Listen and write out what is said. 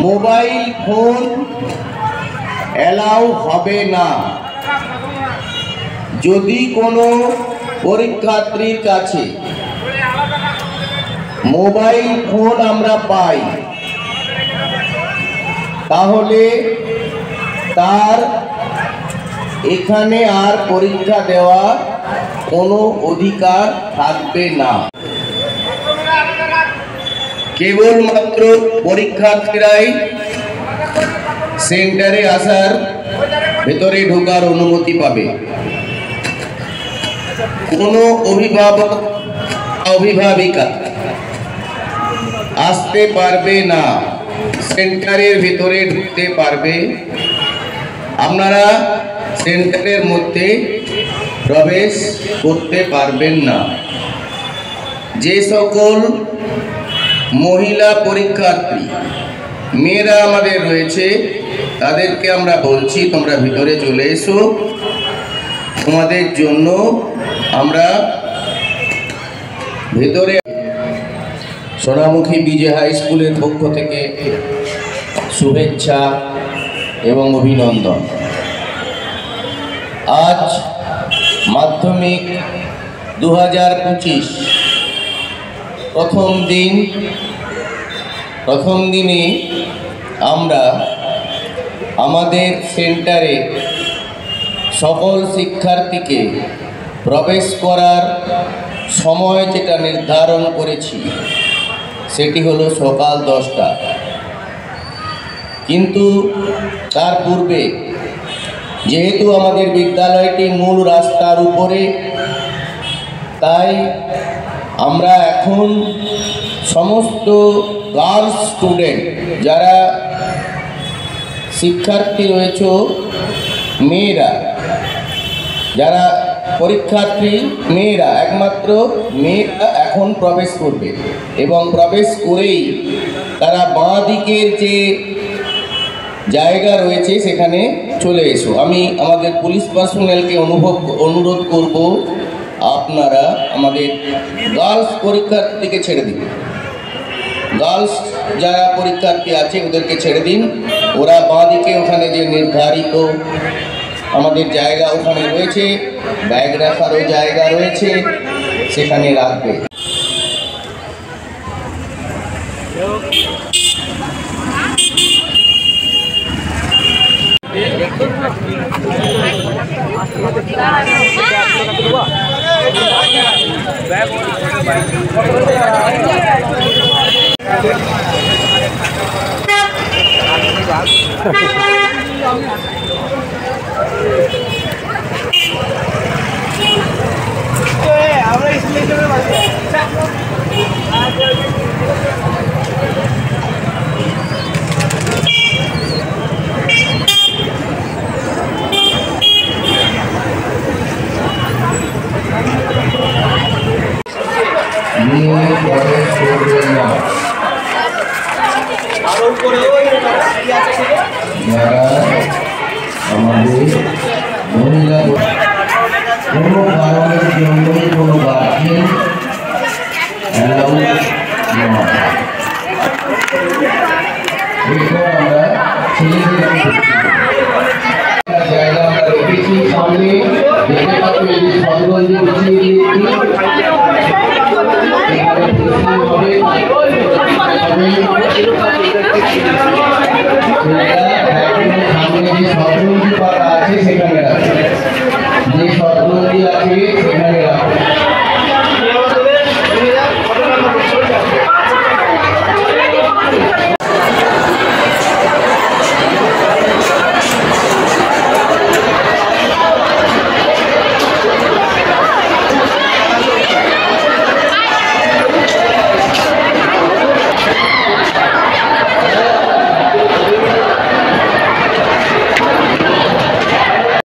Mobile phone allow হবে না। যদি কোনো পরীক্ষার্থীর কাছে মোবাইল ফোন আমরা পাই তাহলে তার এখানে আর পরীক্ষা দেওয়া কোনো অধিকার থাকবে না। কেবলমাত্র পরীক্ষার্থীরাই সেন্টারে আসার, ভেতরে ঢোকার অনুমতি পাবে। কোনো অভিভাবক অভিভাবিকা আসতে পারবে না, সেন্টারের ভিতরে ঢুকতে পারবে। আপনারা সেন্টারের মধ্যে প্রবেশ করতে পারবেন না। যে সকল মহিলা পরীক্ষার্থী মেয়েরা আমাদের রয়েছে তাদেরকে আমরা বলছি তোমরা ভিতরে চলে এসো। তোমাদের জন্য আমরা ভেতরে সোনামুখী বিজে হাই স্কুলের পক্ষ থেকে শুভেচ্ছা এবং অভিনন্দন। আজ মাধ্যমিক 2025 প্রথম দিনে আমরা আমাদের সেন্টারে সকল শিক্ষার্থীকে প্রবেশ করার সময় যেটা নির্ধারণ করেছি সেটি হলো সকাল 10টা। কিন্তু তার পূর্বে যেহেতু আমাদের বিদ্যালয়টি মূল রাস্তার উপরে, তাই আমরা এখন সমস্ত গার্লস স্টুডেন্ট যারা শিক্ষার্থী রয়েছে, মেয়েরা যারা পরীক্ষার্থী মেয়েরা, একমাত্র মেয়েরা এখন প্রবেশ করবে এবং প্রবেশ করেই তারা বাঁ দিকের যে জায়গা রয়েছে সেখানে চলে এসো। আমি আমাদের পুলিশ পার্সোনালকে অনুরোধ করব আপনারা আমাদের গার্লস পরীক্ষার্থীকে ছেড়ে দিন। গার্লস যারা পরীক্ষার্থী আছে ওদেরকে ছেড়ে দিন। ওরা বাঁ দিকে ওখানে যে নির্ধারিত আমাদের জায়গা ওখানে রয়েছে, ব্যাগ রাখারও জায়গা রয়েছে, সেখানে রাখবে। আমাদের মহিলা কোনো কারণের জন্যই কোনো গার্জিয়ান অ্যালাউ নয়। এরপর আমরা ছেলেদের জায়গা আমরা রেখেছি সামনে, দেখতে পাচ্ছি সদগঞ্জে গুছিয়ে দিয়েছি। সামনে যে সদগঞ্জি পাড়া আছে সেখানে